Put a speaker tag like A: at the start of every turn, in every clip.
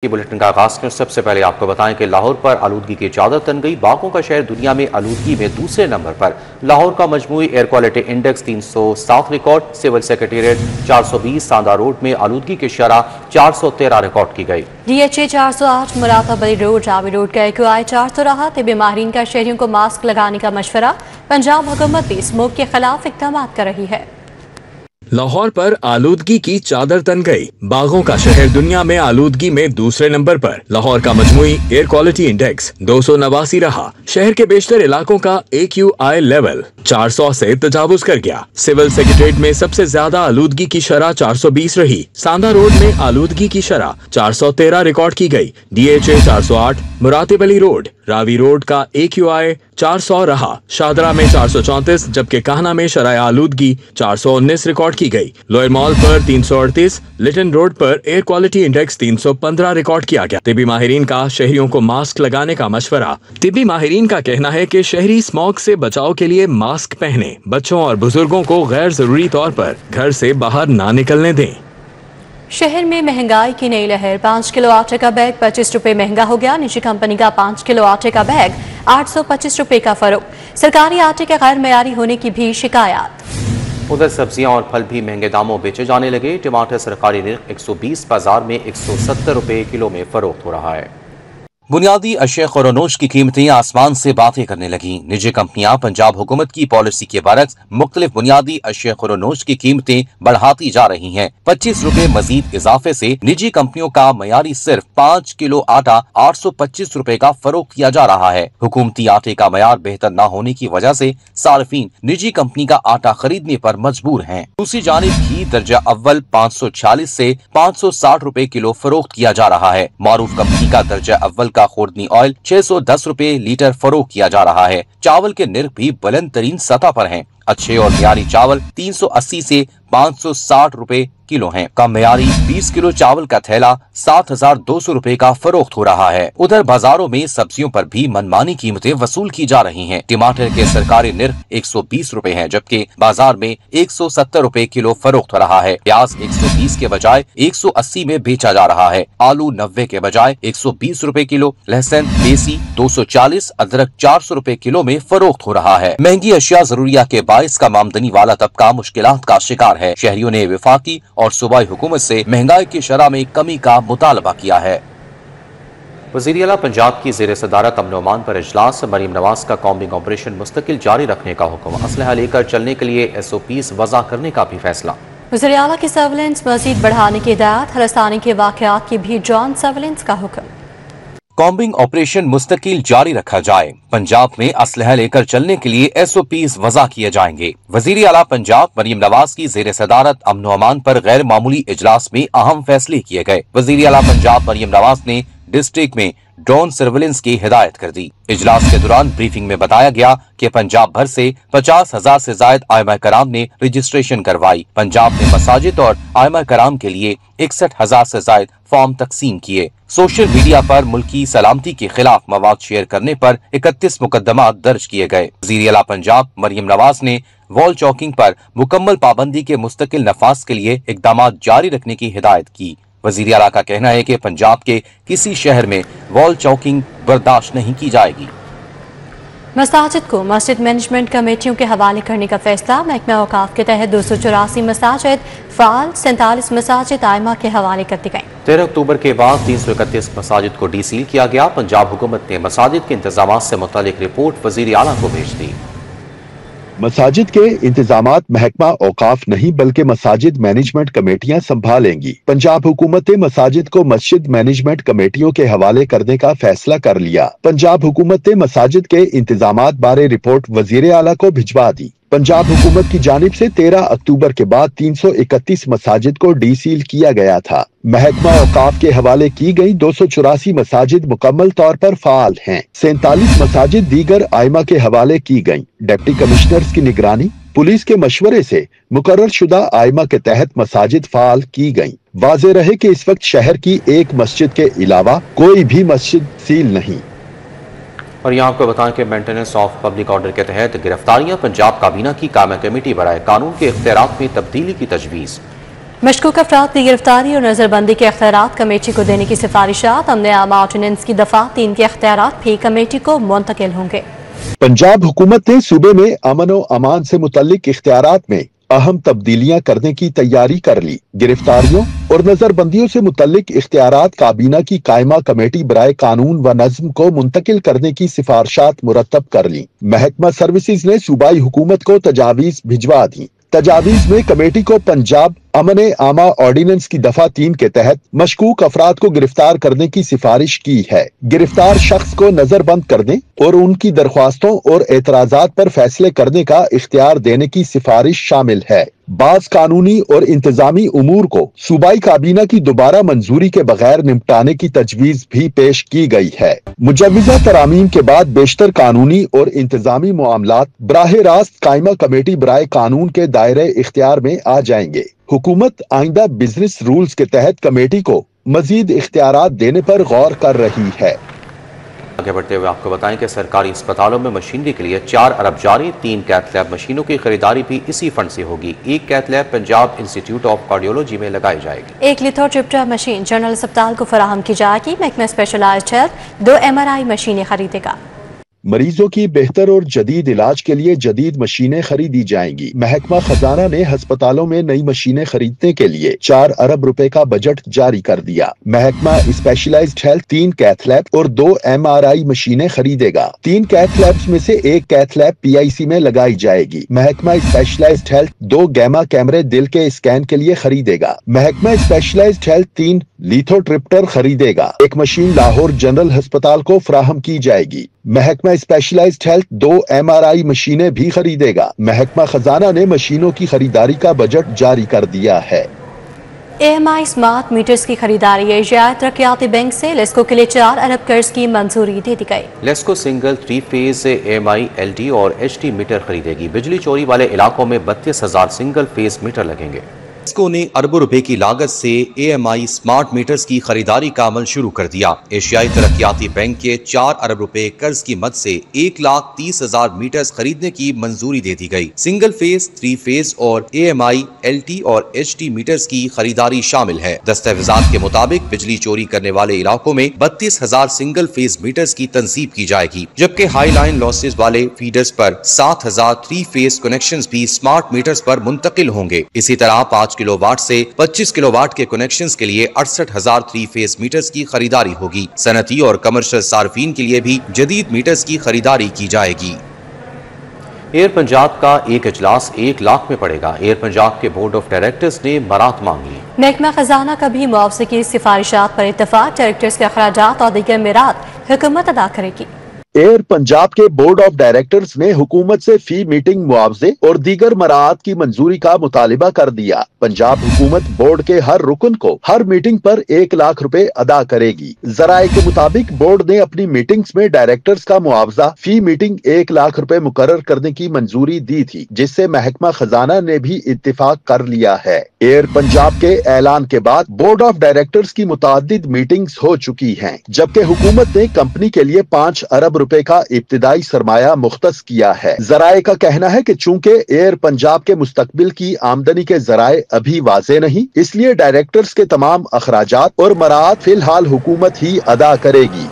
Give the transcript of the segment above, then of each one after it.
A: की बुलेटिन का आगाज करें। सबसे पहले आपको बताएं कि लाहौर पर आलूदगी की चादर तन गई। बागों का शहर दुनिया में आलूदगी में दूसरे नंबर पर। लाहौर का मजमूई air quality index 307 record. Civil secretariat 420 Sanda road में आलूदगी की शरह 413 रिकॉर्ड की गई।
B: DHA 408 मुरादाबादी रोड रावी रोड का AQI 400 रहा। तिब्बी माहिरीन का शहरियों को मास्क लगाने का मशवरा। पंजाब हुकूमत भी स्मोक के खिलाफ इक़दाम कर रही है।
C: लाहौर पर आलूदगी की चादर तन गई। बागों का शहर दुनिया में आलूदगी में दूसरे नंबर पर। लाहौर का मजमूई एयर क्वालिटी इंडेक्स 289 रहा। शहर के बेशतर इलाकों का AQI लेवल 400 से तजावुज कर गया। सिविल सेक्रेटेरिएट में सबसे ज्यादा आलूदगी की शरह 420 रही। सांदा रोड में आलूदगी की शरह 413 रिकॉर्ड की गई। DHA 408 मुरादाबादी रोड रावी रोड का AQI 400 रहा। शादरा में 434 जबकि काहना में शरह आलूदगी 419 रिकॉर्ड की गई। लोअर मॉल पर 338, लिटन रोड पर एयर क्वालिटी इंडेक्स 315 रिकॉर्ड किया गया। तिब्बी माहिरीन का शहरियों को मास्क लगाने का मशवरा। तिब्बी माहिरीन का कहना है कि शहरी स्मॉग से बचाव के लिए मास्क पहने। बच्चों और बुजुर्गों को गैर जरूरी तौर पर घर से बाहर ना निकलने दें।
B: शहर में महंगाई की नई लहर। 5 किलो आटे का बैग 25 रुपए महंगा हो गया। निजी कंपनी का 5 किलो आटे का बैग 825 रुपए का फरोख। सरकारी आटे के गैर मयारी होने की भी शिकायत।
A: उधर सब्जियां और फल भी महंगे दामों बेचे जाने लगे। टमाटर सरकारी निर्ख 120, बाजार में 170 रुपए किलो में फरोख्त हो रहा है। बुनियादी अशिया खुरोनोश की कीमतें आसमान से बातें करने लगी। निजी कंपनियां पंजाब हुकूमत की पॉलिसी के बरक्स मुख्तलिफ बुनियादी अशिया खुरोनोश की कीमतें बढ़ाती जा रही हैं। 25 रुपए मजीद इजाफे से निजी कंपनियों का मयारी सिर्फ 5 किलो आटा 825 रुपए का फरोख्त किया जा रहा है। हुकूमती आटे का मयार बेहतर न होने की वजह से सार्फिन निजी कंपनी का आटा खरीदने पर मजबूर हैं। दूसरी जानिब घी दर्जा अव्वल 546 से 560 रुपए किलो फरोख्त किया जा रहा है। मारूफ कंपनी का दर्जा अव्वल का खुर्दनी ऑयल 610 रुपए लीटर फरोख्त किया जा रहा है। चावल के निर्ख भी बुलंद तरीन सतह पर हैं। अच्छे और मियारी चावल 380 से 560 रुपए किलो हैं। कम मियारी 20 किलो चावल का थैला 7200 रुपए का फरोख्त हो रहा है। उधर बाजारों में सब्जियों पर भी मनमानी कीमतें वसूल की जा रही हैं। टमाटर के सरकारी निर्ख 120 रुपए हैं जबकि बाजार में 170 रुपए किलो फरोख्त हो रहा है। प्याज 120 के बजाय 180 में बेचा जा रहा है। आलू 90 के बजाय 120 रुपए किलो। लहसुन देसी 240, अदरक 400 रुपए किलो में फरोख्त हो रहा है। महंगी अशिया जरूरिया के बाइस का आमदनी वाला तबका मुश्किलात का शिकार है। शहरियों ने वफाकी और सूबाई हुकूमत से महंगाई की शरह में कमी का मुतालबा किया है। वज़ीर आला पंजाब की ज़ेर सदारत अमन व अमान पर इजलास। मरीम नवाज का कॉम्बिंग ऑपरेशन मुस्तकिल जारी रखने का हुक्म। असलहा लेकर चलने के लिए SOPs वज़ा करने का भी फैसला।
B: वज़ीर आला की सर्विलेंस मजीद बढ़ाने की हिदायत। हरस्तानी के वाक़यात की भी जॉइंट सर्विलेंस का हुक्म।
A: कॉम्बिंग ऑपरेशन मुस्तकिल जारी रखा जाए। पंजाब में असलहा लेकर चलने के लिए SOPs वज़ा किए जाएंगे। वज़ीर आला पंजाब मरीम नवाज की ज़ेर सदारत अमन व अमान पर गैर मामूली इजलास में अहम फैसले किए गए। वज़ीर आला पंजाब मरीम नवाज ने डिस्ट्रिक्ट में ड्रोन सर्विलेंस की हिदायत कर दी। इजलास के दौरान ब्रीफिंग में बताया गया कि पंजाब भर से 50,000 से जायद आइमा कराम ने रजिस्ट्रेशन करवाई। पंजाब ने मसाजिद और आइमा कराम के लिए 61,000 से जायद फॉर्म तकसीम किए। सोशल मीडिया पर मुल्की सलामती के खिलाफ मवाद शेयर करने पर 31 मुकदमा दर्ज किए गए। वज़ीर आला पंजाब मरीम नवाज ने वॉल चौकिंग पर मुकम्मल पाबंदी के मुस्तकिल नफाज के लिए इकदाम जारी रखने की हिदायत की। वज़ीर आला का कहना है कि पंजाब के किसी शहर में वॉल चौकिंग बर्दाश्त नहीं की जाएगी।
B: मसाजिद को मस्जिद मैनेजमेंट कमेटियों के हवाले करने का फैसला। महकमा औकाफ के तहत 284 मसाजिद फाल, 47 मसाजिद आइमा के हवाले कर दी गई।
A: 13 अक्टूबर के बाद 331 मसाजिद को डीसील किया गया। पंजाब हुकूमत ने मसाजिद के इंतजाम से मुतालिक रिपोर्ट वज़ीर आला को भेज दी।
D: मसाजिद के इंतजामात महकमा औकाफ नहीं बल्कि मसाजिद मैनेजमेंट कमेटियां संभालेंगी। पंजाब हुकूमत ने मसाजिद को मस्जिद मैनेजमेंट कमेटियों के हवाले करने का फैसला कर लिया। पंजाब हुकूमत ने मसाजिद के इंतजामात बारे रिपोर्ट वजीर आला को भिजवा दी। पंजाब हुकूमत की जानिब से 13 अक्टूबर के बाद 331 मसाजिद को डीसील किया गया था। महकमा औकाफ के हवाले की गई 284 मसाजिद मुकम्मल तौर पर फाल हैं। 47 मसाजिद दीगर आइमा के हवाले की गयी। डिप्टी कमिश्नर्स की निगरानी पुलिस के मशवरे से मुकर्रर शुदा आइमा के तहत मसाजिद फाल की गयी। वाज़ेह रहे कि इस वक्त शहर की एक मस्जिद के अलावा कोई भी मस्जिद सील नहीं।
A: और यहाँ आपको बताएं कि मेंटेनेंस ऑफ पब्लिक ऑर्डर के तहत गिरफ्तारियां। पंजाब काबीना की कायम कमेटी बराए कानून के इख्तियारात में तब्दीली की तजवीज़।
B: मशकूक अफराद की गिरफ्तारी और नजरबंदी के अख्तियारात कमेटी को देने की सिफारिशात अमन आमा ऑर्डिनेंस की दफा 3 के अख्तियारात भी कमेटी को मुंतकिल होंगे।
D: पंजाब हुकूमत ने सूबे में अमन व अमान से मुतल्लिक इख्तियारात में अहम तब्दीलियां करने की तैयारी कर ली। गिरफ्तारियों और नजरबंदियों से मुतल्लिक इख्तियारात काबीना की कायमा कमेटी बराए कानून व नज्म को मुंतकिल करने की सिफारिशात मुरतब कर ली। महकमा सर्विसेज ने सूबाई हुकूमत को तजावीज भिजवा दी। तजावीज में कमेटी को पंजाब अमन आमा ऑर्डिनेंस की दफा 3 के तहत मशकूक अफराद को गिरफ्तार करने की सिफारिश की है। गिरफ्तार शख्स को नजरबंद करने और उनकी दरख्वास्तों और एतराजात पर फैसले करने का इख्तियार देने की सिफारिश शामिल है। बाज कानूनी और इंतजामी उमूर को सूबाई काबीना की दोबारा मंजूरी के बगैर निपटाने की तजवीज भी पेश की गई है। मुजव्वजा तरामीम के बाद बेशतर कानूनी और इंतजामी मामलात बराह रास्त कायमा कमेटी बराए कानून के दायरे इख्तियार में आ जाएंगे। हुकूमत आइंदा बिजनेस रूल्स के तहत कमेटी को मजीद इख्तियारात देने पर गौर कर रही है।
A: आगे बढ़ते हुए आपको बताएं कि सरकारी अस्पतालों में मशीनरी के लिए 4 अरब जारी। 3 कैथ लैब मशीनों की खरीदारी भी इसी फंड से होगी। एक cath lab Punjab institute of cardiology में लगाई जाएगी।
B: एक लिथोट्रिप्टर मशीन जनरल अस्पताल को फराहम की जाएगी। महकमा स्पेशलाइज्ड हेल्थ 2 MRI मशीनें खरीदेगा।
D: मरीजों की बेहतर और जदीद इलाज के लिए जदीद मशीनें खरीदी जाएंगी। महकमा खजाना ने अस्पतालों में नई मशीनें खरीदने के लिए 4 अरब रुपए का बजट जारी कर दिया। महकमा स्पेशलाइज्ड हेल्थ 3 कैथ लैब और 2 MRI मशीनें खरीदेगा। 3 कैथ लैब्स में से एक कैथ लैब PIC में लगाई जाएगी। महकमा स्पेशलाइज्ड हेल्थ 2 गैमा कैमरे दिल के स्कैन के लिए खरीदेगा। महकमा स्पेशलाइज्ड हेल्थ 3 लिथोट्रिप्टर खरीदेगा। एक मशीन लाहौर जनरल अस्पताल को फराहम की जाएगी। महकमा स्पेशलाइज्ड हेल्थ 2 MRI मशीनें भी खरीदेगा। महकमा खजाना ने मशीनों की खरीदारी का बजट जारी कर दिया है।
B: AMI स्मार्ट मीटर्स की खरीदारी एशियाई तरक्याती बैंक से लेस्को के लिए 4 अरब कर्ज की मंजूरी दे दी गई।
A: LESCO single 3 phase AMI LD और HD मीटर खरीदेगी। बिजली चोरी वाले इलाकों में 32,000 सिंगल फेज मीटर लगेंगे। लेस्को ने अरबों रुपए की लागत से AMI स्मार्ट मीटर्स की खरीदारी का अमल शुरू कर दिया। एशियाई तरक्याती बैंक के 4 अरब रुपए कर्ज की मद से 1,30,000 मीटर्स खरीदने की मंजूरी दे दी गई। सिंगल फेज, 3 फेज और AMI LT और HD मीटर्स की खरीदारी शामिल है। दस्तावेजात के मुताबिक बिजली चोरी करने वाले इलाकों में 32,000 सिंगल फेज मीटर्स की तंसीब की जाएगी, जबकि हाई लाइन लॉसेज वाले फीडर्स पर 7,000 3 फेज कनेक्शंस भी स्मार्ट मीटर्स पर मुंतकिल होंगे। इसी तरह 5 किलोवाट से 25 किलोवाट के कनेक्शंस के लिए 68,000 3 फेज मीटर्स की खरीदारी होगी। सनती और कमर्शियल सार्फिन के लिए भी जदीद मीटर्स की खरीदारी की जाएगी। एयर पंजाब का एक इजलास 1 लाख में पड़ेगा। एयर पंजाब के बोर्ड ऑफ डायरेक्टर्स ने बरात मांगी।
B: महकमा खजाना का भी मुआवजे की सिफारिशात पर इत्तफाक। डायरेक्टर्स के अखराजात और दीगर मिरात हुकूमत अदा करेगी।
D: एयर पंजाब के बोर्ड ऑफ डायरेक्टर्स ने हुकूमत से फी मीटिंग मुआवजे और दीगर मराहत की मंजूरी का मुतालिबा कर दिया। पंजाब हुकूमत बोर्ड के हर रुकन को हर मीटिंग पर 1 लाख रुपए अदा करेगी। जराये के मुताबिक बोर्ड ने अपनी मीटिंग्स में डायरेक्टर्स का मुआवजा फी मीटिंग 1 लाख रुपए मुकर्रर करने की मंजूरी दी थी, जिससे महकमा खजाना ने भी इत्तिफाक कर लिया है। एयर पंजाब के ऐलान के बाद बोर्ड ऑफ डायरेक्टर्स की मुतादिद मीटिंग्स हो चुकी हैं, जबकि हुकूमत ने कंपनी के लिए 5 अरब रुपए का इब्तिदाई सरमाया मुख्तस किया है। जराये का कहना है कि चूंकि एयर पंजाब के मुस्तकबिल की आमदनी के जराये अभी वाज़े नहीं, इसलिए डायरेक्टर्स के तमाम अखराजात और मराहत फिलहाल हुकूमत ही अदा करेगी।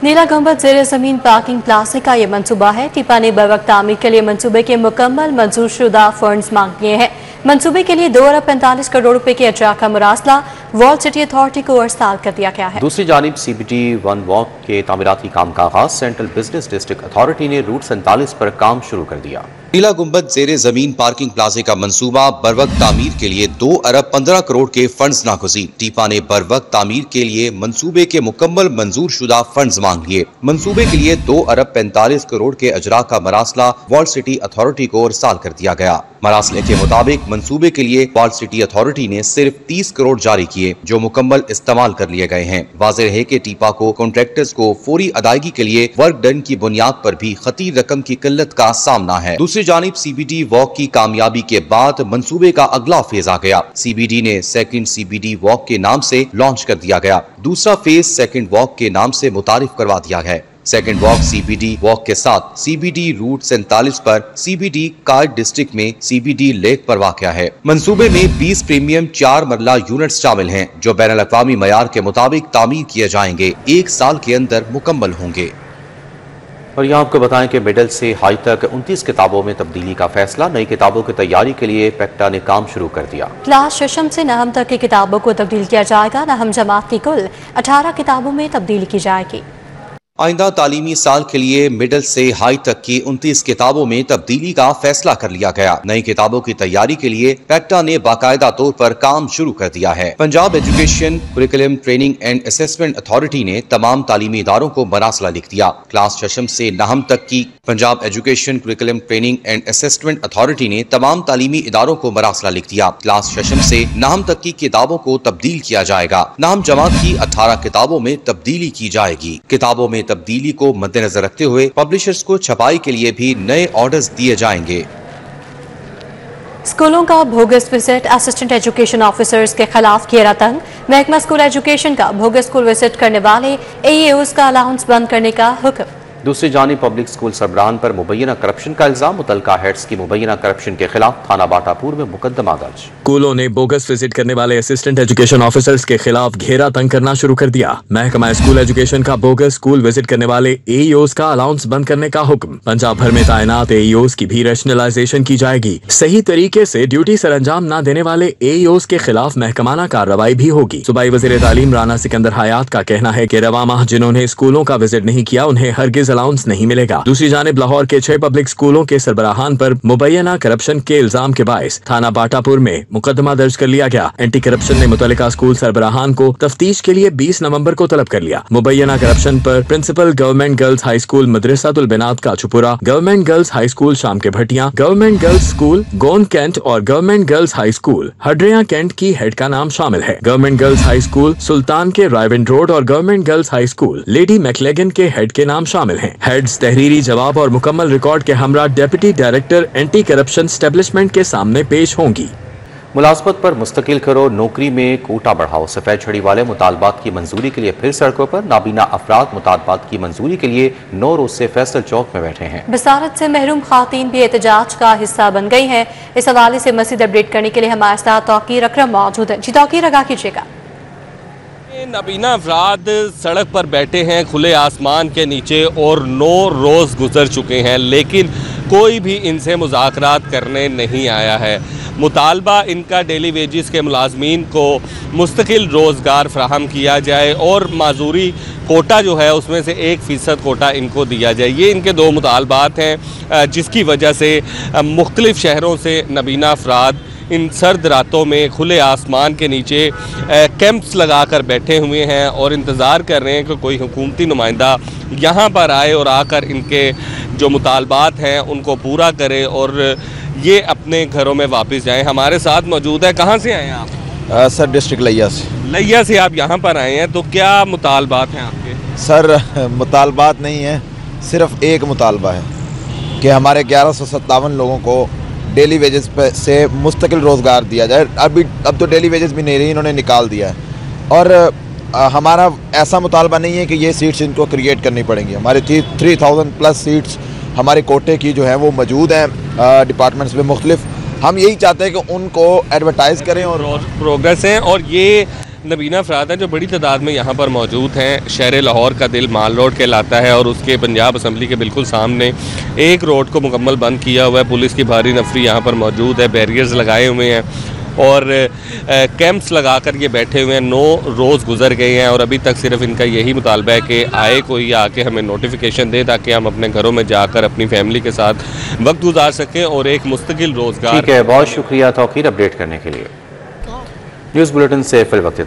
B: नीला गुंबद ज़ेरे ज़मीन पार्किंग प्लाजा का ये मंसूबा है। टिपा ने बर वक्त तामीर के लिए मंसूबे के मुकम्मल मंजूर शुदा फंड्स मांग लिए हैं। मंसूबे के लिए 2 अरब 45 करोड़ रुपए के अजरा का मुरासला वॉल सिटी अथॉरिटी को अर्साल कर दिया गया है।
A: दूसरी जानिब CBD 1 वॉक के तामीराती काम का आगाज सेंट्रल बिजनेस डिस्ट्रिक्ट अथॉरिटी ने रूट 47 पर काम शुरू कर दिया। नीला गुंबद ज़ेरे ज़मीन पार्किंग प्लाजे का मंसूबा बरवक्त तामीर के लिए 2 अरब 15 करोड़ के फंड्स नागुज़ीर। टीपा ने बरवक्त तामीर के लिए मंसूबे के मुकम्मल मंजूर शुदा फंड्स मांग लिए। मंसूबे के लिए 2 अरब 45 करोड़ के अजरा का मरासला वॉल सिटी अथॉरिटी को अर्साल कर दिया गया। मरासले के मुताबिक मंसूबे के लिए वॉल सिटी अथॉरिटी ने सिर्फ 30 करोड़ जारी किए, जो मुकम्मल इस्तेमाल कर लिए गए हैं। वाज़ेह है कि टीपा को कॉन्ट्रैक्टर्स को फौरी अदायगी के लिए वर्क डन की बुनियाद पर भी खतीर रकम की किल्लत का सामना है। दूसरी जानिब CBD वॉक की कामयाबी के बाद मंसूबे का अगला फेज आ गया। CBD ने सेकंड CBD वॉक के नाम से लॉन्च कर दिया गया। दूसरा फेज सेकंड वॉक के नाम से मुतारिफ करवा दिया है। सेकंड वॉक CBD वॉक के साथ CBD रूट 47 पर CBD कार्ड डिस्ट्रिक्ट में CBD लेक पर वाक़या है। मंसूबे में 20 प्रीमियम 4 मरला यूनिट शामिल हैं, जो बैनुल अक़वामी मयार के मुताबिक तामीर किए जाएंगे, 1 साल के अंदर मुकम्मल होंगे। और यहाँ आपको बताएं कि मिडिल से हाई तक 29 किताबों में तब्दीली का फैसला। नई किताबों की तैयारी के लिए पेक्टा ने काम शुरू कर दिया।
B: क्लास शशम से नहम तक की किताबों को तब्दील किया जाएगा। नहम जमात की कुल 18 किताबों में तब्दीली की जाएगी।
A: आइंदा तालीमी साल के लिए मिडिल से हाई तक की 29 किताबों में तब्दीली का फैसला कर लिया गया। नई किताबों की तैयारी के लिए पेक्टा ने बाकायदा तौर पर काम शुरू कर दिया है। Punjab education curriculum training and assessment authority ने तमाम तालीमी इदारों को मरासला लिख दिया। क्लास शशम से नहम तक की Punjab education curriculum training and assessment authority ने तमाम तालीमी इदारों को मरासला लिख दिया। क्लास शशम से नहम तक की किताबों को तब्दील किया जाएगा। नहम जमात की 18 किताबों में तब्दीली की जाएगी। किताबों में तब्दीली को मद्देनजर रखते हुए पब्लिशर्स को छपाई के लिए भी नए ऑर्डर्स दिए जाएंगे।
B: स्कूलों का bogus visit, assistant education officers के खिलाफ घेरा तंग। महकमा स्कूल एजुकेशन का भोगस स्कूल विजिट करने वाले AEOs का अलाउंस बंद करने का हुक्म।
A: दूसरी जानिब पब्लिक स्कूल सरबराहान पर मुबैना करप्शन का इल्जाम। मुतलका हेड्स की मुबैना करप्शन के खिलाफ थाना बाटापुर में मुकदमा दर्ज।
C: स्कूलों ने बोगस विजिट करने वाले असिस्टेंट एजुकेशन ऑफिसर्स के खिलाफ घेरा तंग करना शुरू कर दिया। महकमा स्कूल एजुकेशन का बोगस स्कूल विजिट करने वाले AEOs का अलाउंस बंद करने का हुक्म। पंजाब भर में तैनात AEOs की भी रैशनलाइजेशन की जाएगी। सही तरीके से ड्यूटी सरअंजाम न देने वाले AEOs के खिलाफ महकमाना कार्रवाई भी होगी। सूबाई वज़ीर तालीम राना सिकंदर हयात का कहना है कि रवा माह जिन्होंने स्कूलों का विजिट नहीं किया, उन्हें हरगिज अलाउंस नहीं मिलेगा। दूसरी जानिब लाहौर के 6 पब्लिक स्कूलों के सरबराहान पर मुबैना करप्शन के इल्जाम के बायस थाना बाटापुर में मुकदमा दर्ज कर लिया गया। एंटी करप्शन ने मुतल्लिका स्कूल सरबराहान को तफ्तीश के लिए 20 नवंबर को तलब कर लिया। मुबैना करप्शन पर principal government girls high school Madrasatul Binat का छुपुरा, government girls high school Sham Ke Bhatia, government girls school गोन कैंट और government girls high school Hadiara Cantt की हेड का नाम शामिल है। Government girls high school Sultan के रायविंड रोड और government girls high school Lady McLagan के हेड के नाम शामिल हैं। हेड्स तहरीरी जवाब और मुकम्मल रिकॉर्ड के हमरा deputy director anti corruption establishment के सामने पेश होंगी।
A: मुलाजमत पर मुस्तकिल करो, नौकरी में कोटा बढ़ाओ। सफेद छड़ी वाले मुतालबात की मंजूरी के लिए फिर सड़कों पर। नाबीना अफराद मुतालबात की मंजूरी के लिए 9 रोज से फैसल चौक में बैठे हैं। बसारत से महरूम खातीन भी एहतजाज का हिस्सा बन गई हैं। इस हवाले से मज़ीद अपडेट करने के लिए हमारे साथ तौकीर अकरम मौजूद है। जी तौकीर, आगाह कीजिएगा।
E: नाबीना अफराद सड़क पर बैठे हैं खुले आसमान के नीचे और 9 रोज़ गुजर चुके हैं, लेकिन कोई भी इनसे मुज़ाकरात करने नहीं आया है। मुतालबा इनका डेली वेजिस के मुलाजमीन को मुस्तकिल रोज़गार फ्राहम किया जाए और माजूरी कोटा जो है उसमें से 1% कोटा इनको दिया जाए। ये इनके 2 मुतालबात हैं, जिसकी वजह से मुख्तलिफ शहरों से नबीना अफराद इन सर्द रातों में खुले आसमान के नीचे कैंप्स लगा कर बैठे हुए हैं और इंतज़ार कर रहे हैं कि कोई हुकूमती नुमाइंदा यहाँ पर आए और आकर इनके जो मुतालबात हैं उनको पूरा करे और ये अपने घरों में वापस जाएं। हमारे साथ मौजूद है। कहाँ से आए हैं आप?
F: सर डिस्ट्रिक्ट लिया से।
E: लिया से आप यहाँ पर आए हैं, तो क्या मुतालबात हैं आपके?
F: सर मुतालबात नहीं है, सिर्फ एक मुतालबा है कि हमारे 1157 लोगों को डेली वेजेस पे से मुस्तकिल रोज़गार दिया जाए। अब तो डेली वेजेस भी नहीं रही, इन्होंने निकाल दिया है। और हमारा ऐसा मुतालबा नहीं है कि ये सीट्स इनको क्रिएट करनी पड़ेंगी। हमारे 3000 प्लस सीट्स हमारे कोटे की जो है वो मौजूद हैं डिपार्टमेंट्स में मुख्तलिफ। हम यही चाहते हैं कि उनको एडवर्टाइज़ करें और
E: प्रोग्रेस हैं। और ये नबीना अफराद हैं जो बड़ी तादाद में यहाँ पर मौजूद हैं। शहर लाहौर का दिल माल रोड कहलाता है और उसके पंजाब असम्बली के बिल्कुल सामने एक रोड को मुकम्मल बंद किया हुआ है। पुलिस की भारी नफरी यहाँ पर मौजूद है, बैरियर्स लगाए हुए हैं और कैंप्स लगा कर ये बैठे हुए हैं। 9 रोज़ गुजर गए हैं और अभी तक सिर्फ इनका यही मुतालबा है कि आए कोई आके हमें नोटिफिकेशन दे ताकि हम अपने घरों में जाकर अपनी फैमिली के साथ वक्त गुजार सकें और एक मुस्तकिल रोज़गार।
A: ठीक है, बहुत शुक्रिया तौकीर अपडेट करने के लिए। न्यूज़ बुलेटिन से फिल वक्त।